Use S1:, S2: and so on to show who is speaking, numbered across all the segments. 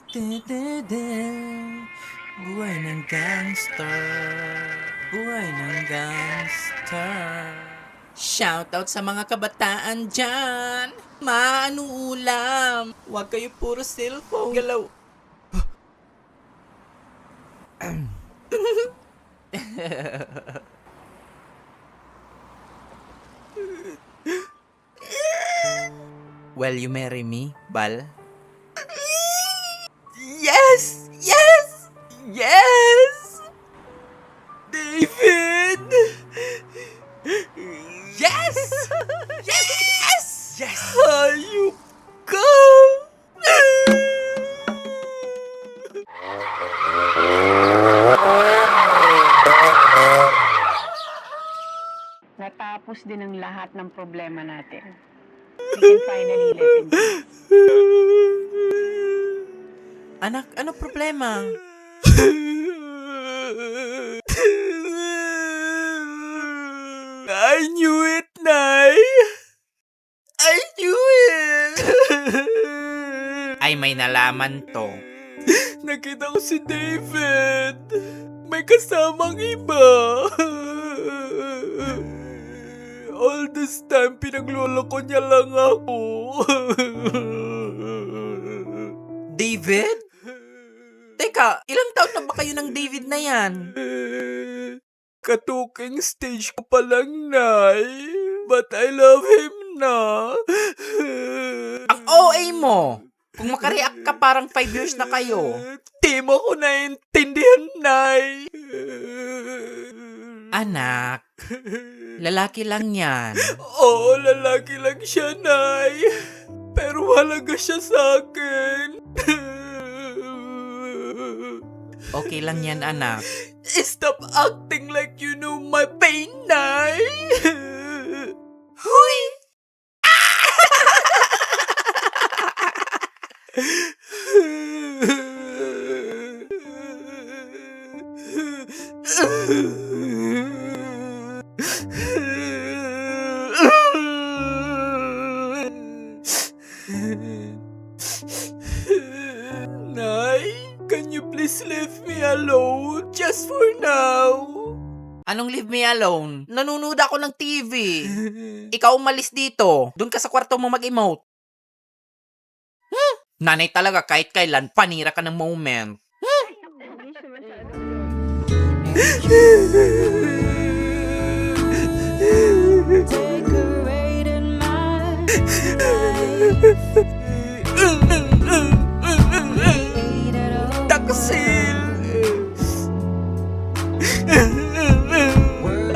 S1: Te-te-te. Buhay ng gangster. Buhay ng gangster. Shoutout sa mga kabataan dyan. Maano ulam? Huwag kayo puro cellphone. Galaw. Will you marry me, Bal? Yes! Yes! Yes! David! Yes! Yes! Yes! Hayop ka!
S2: Natapos din ang lahat ng problema natin. We can finally live in peace.
S1: Anak, ano problema? I knew it, Nay! I knew it! Ay, may nalaman to. Nakita ko si David. May kasamang iba. All this time, pinagloloko niya lang ako. David? Teka, ilang taon na ba kayo ng David na yan? Katuking stage ko pa lang, Nay. But I love him na. Ang OA mo! Kung makareact ka parang 5 years na kayo. Di mo ko naintindihan, Nay. Anak, lalaki lang yan. Oo, lalaki lang siya, Nay. Pero halaga siya sa akin. Okay lang yan, anak. Stop acting like you know my pain, Nay. Huy! Nay, can you please leave me alone? Just for now. Anong leave me alone? Nanonood ako ng TV. Ikaw umalis dito. Doon ka sa kwarto mo mag-emote. Nanay talaga kahit kailan panira ka ng moment. Taksil!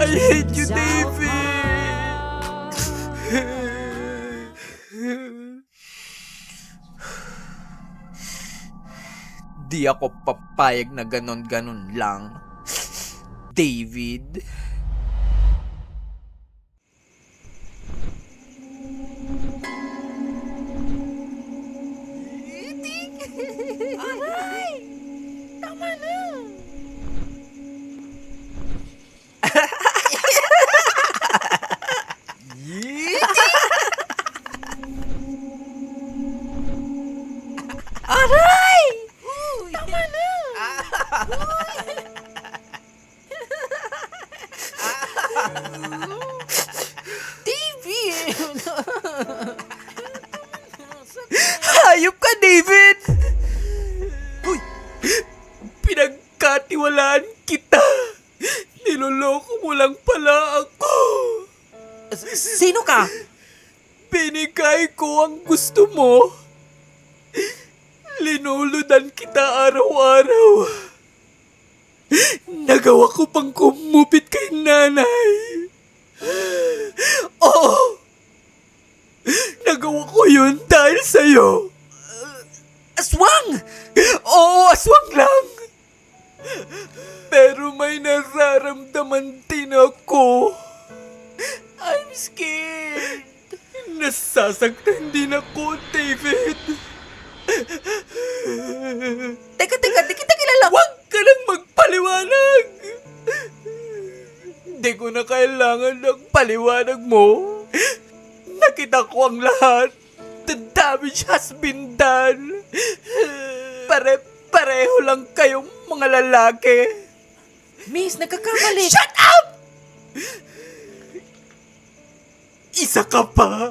S1: I hate you, David! Di ako papayag na ganon-ganon lang. David. Aray! Tama na! Aray! Tama na! David! Hayop ka, David! Uy! Pinagkatiwalaan kita! Niloloko mo lang pala ako! Sino ka? Binigay ko ang gusto mo. Linuludan kita araw-araw. Nagawa ko pang kumupit kay nanay. Oo! Nagawa ko yun dahil sa'yo. Aswang! Oo, aswang lang. Pero may nararamdaman din ako. I'm scared. Nasasaktan din ako, David. Teka, di kita kilala. Huwag ka nang magpaliwanag. Hindi ko na kailangan ng paliwanag mo. Nakita ko ang lahat. The damage has been done. Pareho Pareho lang kayong mga lalaki. Miss, nagkakamali. Shut up! Isa ka pa.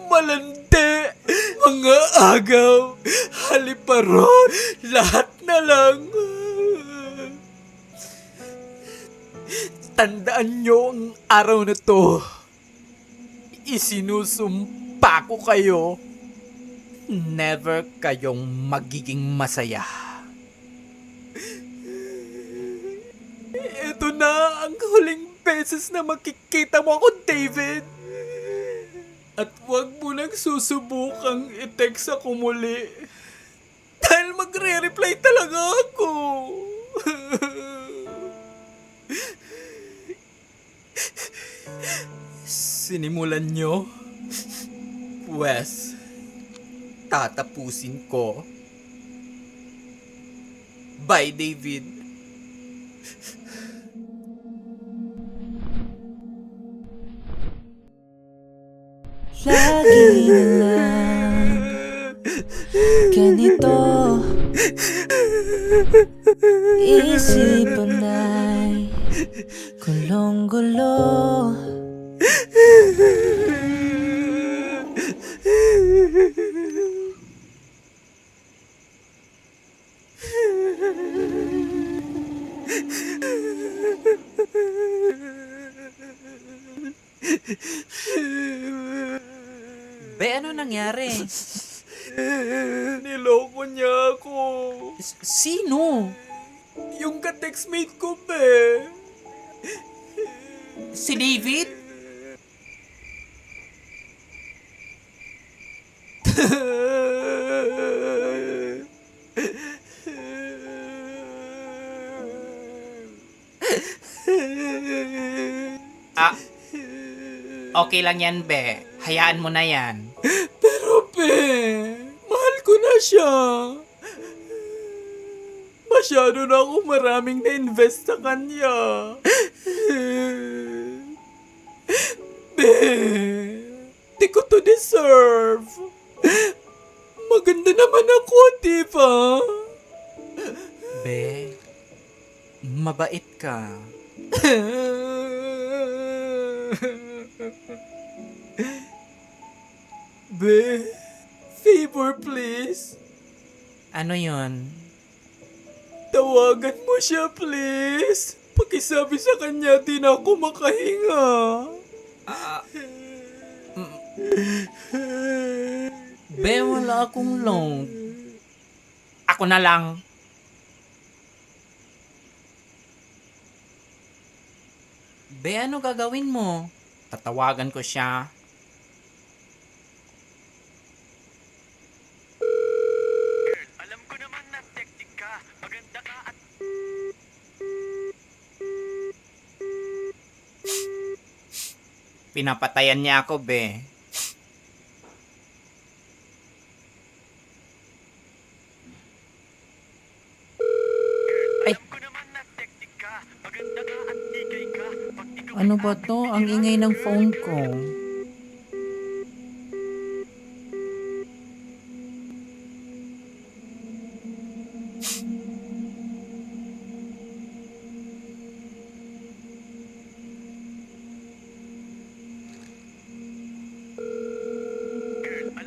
S1: Malandi. Mga agaw. Haliparot. Lahat na lang. Tandaan nyo ang araw na to. Isinusumpa ko kayo. Never kayong magiging masaya. Ito na ang huling beses na makikita mo ako, David. At huwag mo nang susubukang i-text ako muli. Dahil magre-reply talaga ako. Sinimulan nyo? Pues, tatapusin ko. Bye, David.
S3: Lagi na lang ganito, isipan ay gulong-gulo.
S1: Be, ano nangyari? Niloko niya ako. Sino? Yung ka-textmate ko, be. Si David? Okay lang yan, be. Hayaan mo na yan. Pero, be, mahal ko na siya. Masyado na ako maraming na-invest sa kanya. Be, di ko to deserve. Maganda naman ako, di ba? Be, mabait ka. Be, favor please. Ano yon? Tawagan mo siya please. Pakisabi sa kanya di na ako makahinga. Be, wala akong loan. Ako na lang. Be, ano gagawin mo? Tatawagan ko siya.
S4: Alam ko naman na teknik ka. Maganda ka at
S1: Pinapatayan niya ako, be. Ay,
S4: alam ko naman na teknik ka. Maganda ka at tigay ka. Pag ikaw
S1: ano ba to? Ang ingay ng phone ko.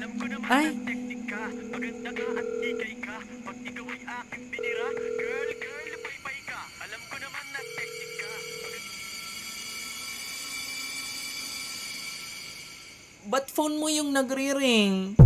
S4: alam ko naman
S1: Ay.
S4: na teknik ka. Maganda ka at tigay ka. Pag ikaw ay aking binira. Girl, pay ka. Alam ko naman na teknik ka.
S1: Ba't phone mo yung nagre-ring?